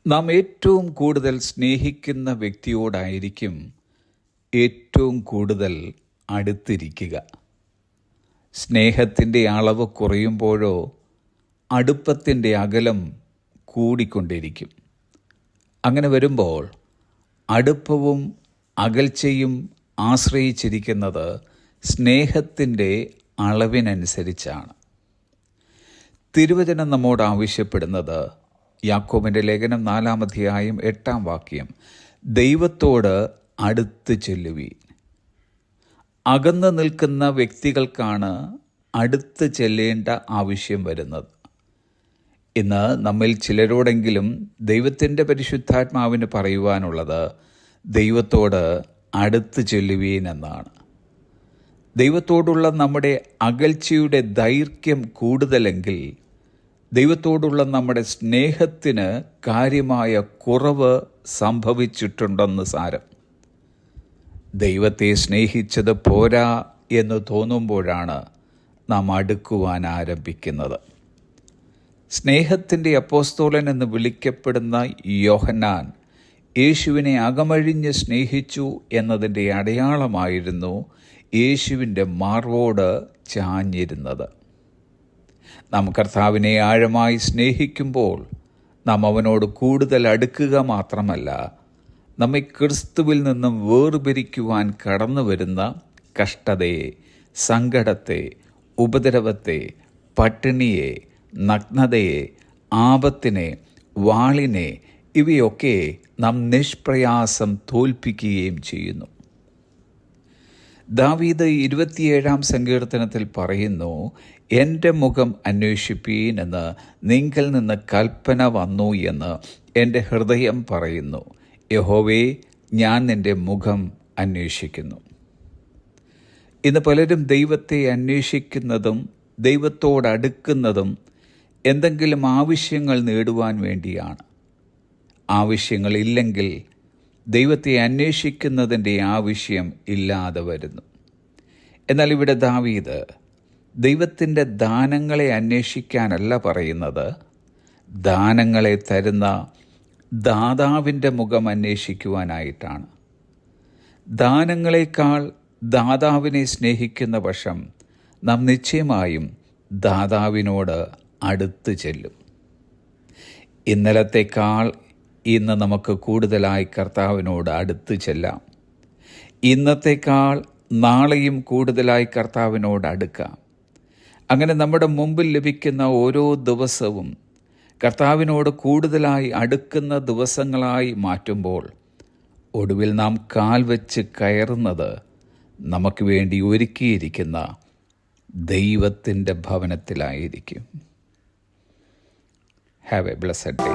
നാം ഏറ്റവും കൂടുതൽ സ്നേഹിക്കുന്ന വ്യക്തിയോടായിരിക്കും ഏറ്റവും കൂടുതൽ അടുത്തിരിക്കുക. സ്നേഹത്തിൻ്റെ അളവ് കുറയുമ്പോഴോ അടുപ്പത്തിൻ്റെ അകലം കൂടിക്കൊണ്ടിരിക്കും. അങ്ങനെ വരുമ്പോൾ അടുപ്പവും അകൽച്ചയും ആശ്രയിച്ചിരിക്കുന്നത് സ്നേഹത്തിൻ്റെ അളവിനനുസരിച്ചാണ്. തിരുവചനം നമ്മോട് ആവശ്യപ്പെടുന്നത് യാക്കോബിൻ്റെ ലേഖനം 4-ാം അധ്യായം 8-ാം വാക്യം, ദൈവത്തോട് അടുത്ത് ചെല്ലുവീൻ. അകന്നു നിൽക്കുന്ന വ്യക്തികൾക്കാണ് അടുത്ത് ചെല്ലേണ്ട ആവശ്യം വരുന്നത്. ഇന്ന് നമ്മിൽ ചിലരോടെങ്കിലും ദൈവത്തിൻ്റെ പരിശുദ്ധാത്മാവിന് പറയുവാനുള്ളത് ദൈവത്തോട് അടുത്ത് ചെല്ലുവീൻ എന്നാണ്. ദൈവത്തോടുള്ള നമ്മുടെ അകൽച്ചയുടെ ദൈർഘ്യം കൂടുതലെങ്കിൽ ദൈവത്തോടുള്ള നമ്മുടെ സ്നേഹത്തിന് കാര്യമായ കുറവ് സംഭവിച്ചിട്ടുണ്ടെന്ന് സാരം. ദൈവത്തെ സ്നേഹിച്ചത് പോരാ എന്ന് തോന്നുമ്പോഴാണ് നാം അടുക്കുവാൻ ആരംഭിക്കുന്നത്. സ്നേഹത്തിൻ്റെ അപ്പോസ്തലൻ എന്ന് വിളിക്കപ്പെടുന്ന യോഹന്നാൻ യേശുവിനെ അകമഴിഞ്ഞ് സ്നേഹിച്ചു എന്നതിൻ്റെ അടയാളമായിരുന്നു യേശുവിൻ്റെ മാർവോട് ചാഞ്ഞിരുന്നത്. നാം കർത്താവിനെ ആഴമായി സ്നേഹിക്കുമ്പോൾ നാം അവനോട് കൂടുതൽ അടുക്കുക മാത്രമല്ല, നമ്മെ ക്രിസ്തുവിൽ നിന്നും വേർപിരിക്കുവാൻ കടന്നു വരുന്ന കഷ്ടതയെ, സങ്കടത്തെ, ഉപദ്രവത്തെ, പട്ടിണിയെ, നഗ്നതയെ, ആപത്തിനെ, വാളിനെ, ഇവയൊക്കെ നാം നിഷ്പ്രയാസം തോൽപ്പിക്കുകയും ചെയ്യുന്നു. ദാവീദ് 27-ാം സങ്കീർത്തനത്തിൽ പറയുന്നു, എൻ്റെ മുഖം അന്വേഷിപ്പീൻ എന്ന് നിങ്കൽ നിന്ന് കൽപ്പന വന്നു എന്ന് എൻ്റെ ഹൃദയം പറയുന്നു. യഹോവേ, ഞാൻ നിൻ്റെ മുഖം അന്വേഷിക്കുന്നു. ഇന്ന് പലരും ദൈവത്തെ അന്വേഷിക്കുന്നതും ദൈവത്തോടടുക്കുന്നതും എന്തെങ്കിലും ആവശ്യങ്ങൾ നേടുവാൻ വേണ്ടിയാണ്. ആവശ്യങ്ങളില്ലെങ്കിൽ ദൈവത്തെ അന്വേഷിക്കുന്നതിൻ്റെ ആവശ്യം ഇല്ലാതെ വരുന്നു. എന്നാൽ ഇവിടെ ദാവീദ് ദൈവത്തിൻ്റെ ദാനങ്ങളെ അന്വേഷിക്കാനല്ല പറയുന്നത്, ദാനങ്ങളെ തരുന്ന ദാതാവിൻ്റെ മുഖം അന്വേഷിക്കുവാനായിട്ടാണ്. ദാനങ്ങളെക്കാൾ ദാതാവിനെ സ്നേഹിക്കുന്ന പക്ഷം നാം നിശ്ചയമായും ദാതാവിനോട് അടുത്ത് ചെല്ലും. ഇന്നലത്തേക്കാൾ ഇന്ന് നമുക്ക് കൂടുതലായി കർത്താവിനോട് അടുത്ത് ചെല്ലാം. ഇന്നത്തേക്കാൾ നാളെയും കൂടുതലായി കർത്താവിനോട് അടുക്കാം. അങ്ങനെ നമ്മുടെ മുമ്പിൽ ലഭിക്കുന്ന ഓരോ ദിവസവും കർത്താവിനോട് കൂടുതലായി അടുക്കുന്ന ദിവസങ്ങളായി മാറ്റുമ്പോൾ ഒടുവിൽ നാം കാൽ വെച്ച് കയറുന്നത് നമുക്ക് വേണ്ടി ഒരുക്കിയിരിക്കുന്ന ദൈവത്തിൻ്റെ ഭവനത്തിലായിരിക്കും. Have a blessed day.